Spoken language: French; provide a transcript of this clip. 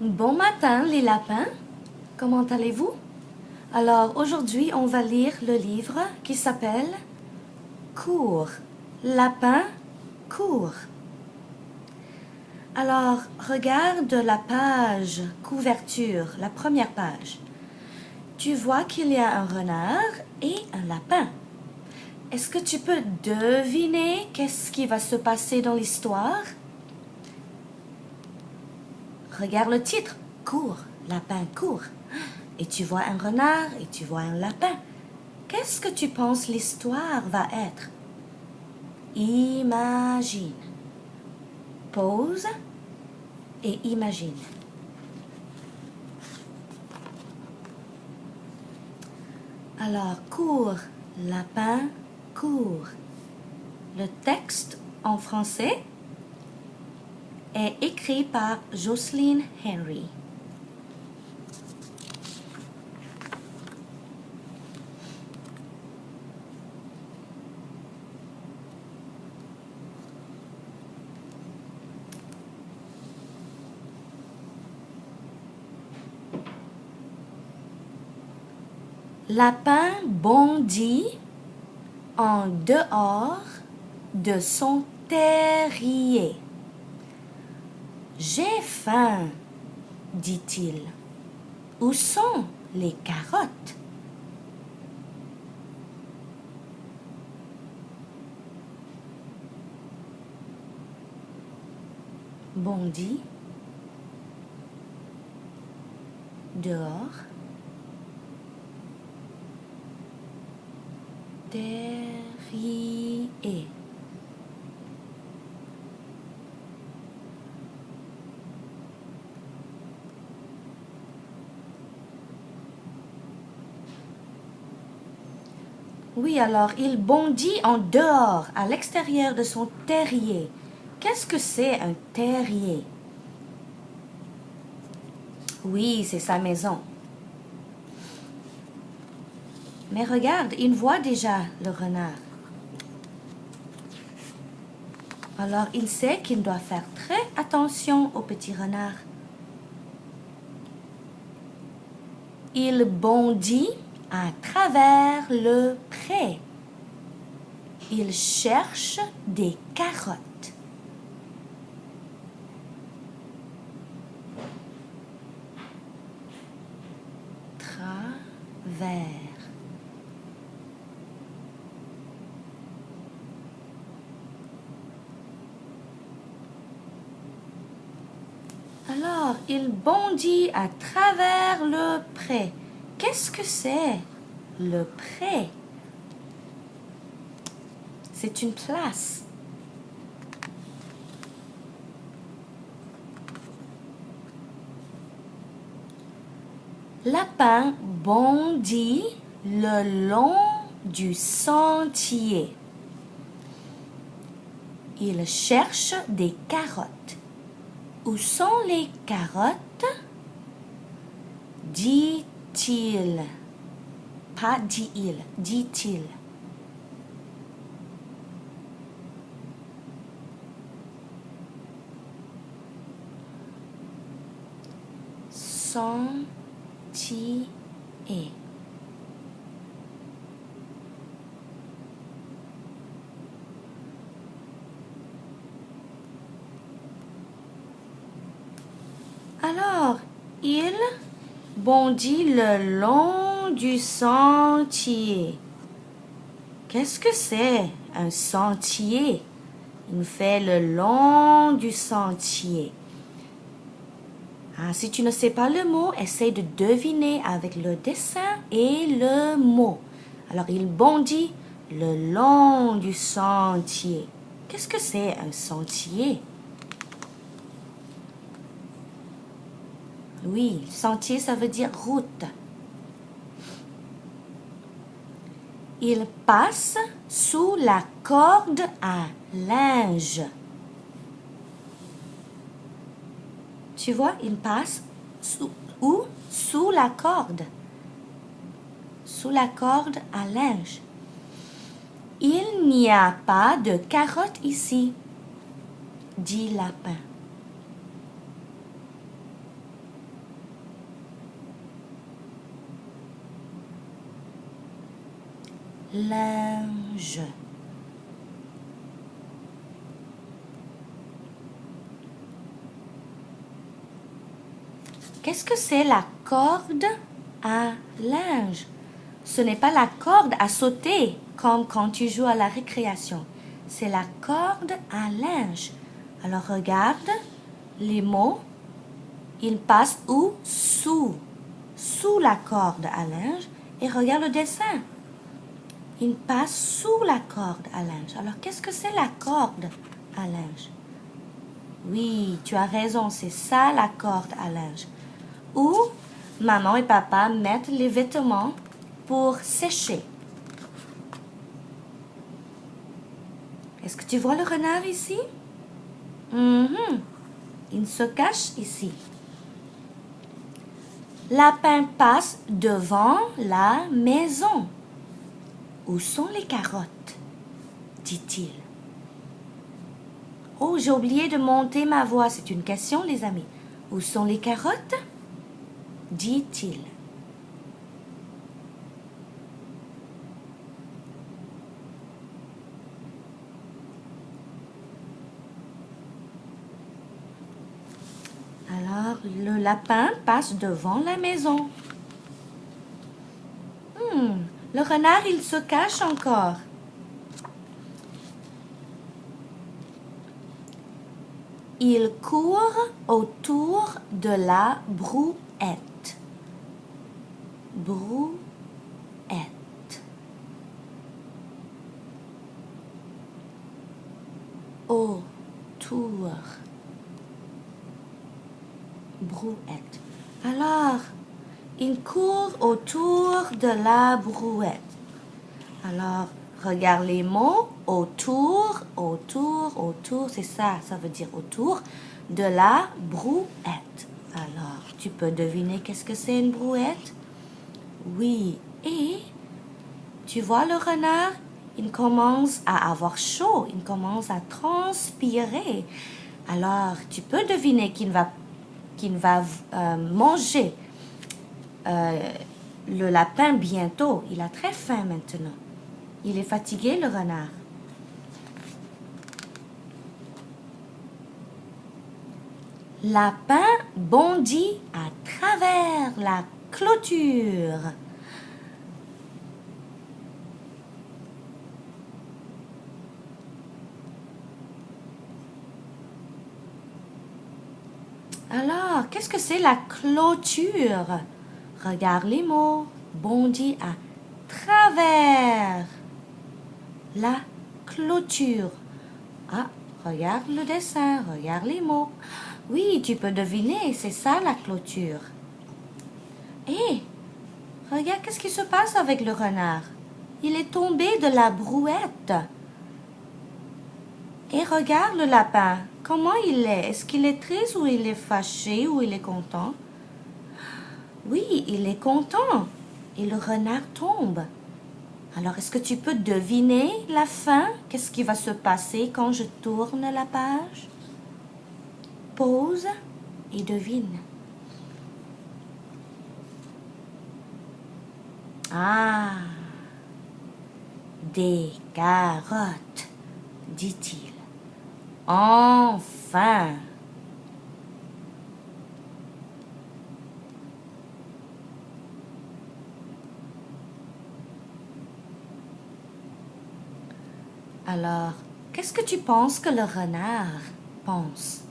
Bon matin les lapins, comment allez-vous? Alors aujourd'hui on va lire le livre qui s'appelle Cours, lapin, cours. Alors regarde la page couverture, la première page. Tu vois qu'il y a un renard et un lapin. Est-ce que tu peux deviner qu'est-ce qui va se passer dans l'histoire? Regarde le titre, cours, lapin, cours. Et tu vois un renard et tu vois un lapin. Qu'est-ce que tu penses l'histoire va être? Imagine. Pause et imagine. Alors, cours, lapin, cours. Le texte en français est écrit par Jocelyn Henry. Lapin bondit en dehors de son terrier. J'ai faim, dit-il. Où sont les carottes? Bondit dehors. Terrier. Oui, alors il bondit en dehors, à l'extérieur de son terrier. Qu'est-ce que c'est un terrier? Oui, c'est sa maison. Mais regarde, il voit déjà le renard. Alors il sait qu'il doit faire très attention au petit renard. Il bondit à travers le pré. Il cherche des carottes. Travers. Alors, il bondit à travers le pré. Qu'est-ce que c'est, le pré? C'est une place. Lapin bondit le long du sentier. Il cherche des carottes. Où sont les carottes? Dit-il. Pas dit-il, dit-il. Sentier. Alors, il bondit le long du sentier. Qu'est-ce que c'est un sentier? Il fait le long du sentier. Ah, si tu ne sais pas le mot, essaie de deviner avec le dessin et le mot. Alors, il bondit le long du sentier. Qu'est-ce que c'est un sentier? Oui, sentier, ça veut dire route. Il passe sous la corde à linge. Tu vois, il passe sous la corde. Sous la corde à linge. Il n'y a pas de carottes ici, dit Lapin. linge. Qu'est-ce que c'est la corde à linge? Ce n'est pas la corde à sauter comme quand tu joues à la récréation. C'est la corde à linge. Alors regarde les mots. Ils passent où? Sous. Sous la corde à linge. Et regarde le dessin. Il passe sous la corde à linge. Alors qu'est-ce que c'est la corde à linge? Oui, tu as raison, c'est ça la corde à linge. Où maman et papa mettent les vêtements pour sécher. Est-ce que tu vois le renard ici? Il se cache ici. Lapin passe devant la maison. Où sont les carottes? Dit-il. Oh, j'ai oublié de monter ma voix. C'est une question, les amis. Où sont les carottes? Dit-il. Alors, le lapin passe devant la maison. Le renard, il se cache encore. Il court autour de la brouette. Brouette. Autour. Brouette. Alors, il court autour de la brouette. Alors, regarde les mots. Autour, c'est ça, ça veut dire autour de la brouette. Alors, tu peux deviner qu'est-ce que c'est une brouette? Oui, et tu vois le renard? Il commence à avoir chaud, il commence à transpirer. Alors, tu peux deviner qu'il va manger le lapin bientôt. Il a très faim maintenant. Il est fatigué, le renard. Lapin bondit à travers la clôture. Alors, qu'est-ce que c'est la clôture? Regarde les mots. Bondit à travers la clôture. Ah, regarde le dessin, regarde les mots. Oui, tu peux deviner, c'est ça la clôture. Et regarde qu'est-ce qui se passe avec le renard. Il est tombé de la brouette. Et regarde le lapin. Comment il est? Est-ce qu'il est triste ou il est fâché ou il est content? Oui, il est content. Et le renard tombe. Alors, est-ce que tu peux deviner la fin? Qu'est-ce qui va se passer quand je tourne la page? Pause et devine. Ah, des carottes, dit-il. Enfin! Alors, qu'est-ce que tu penses que le renard pense?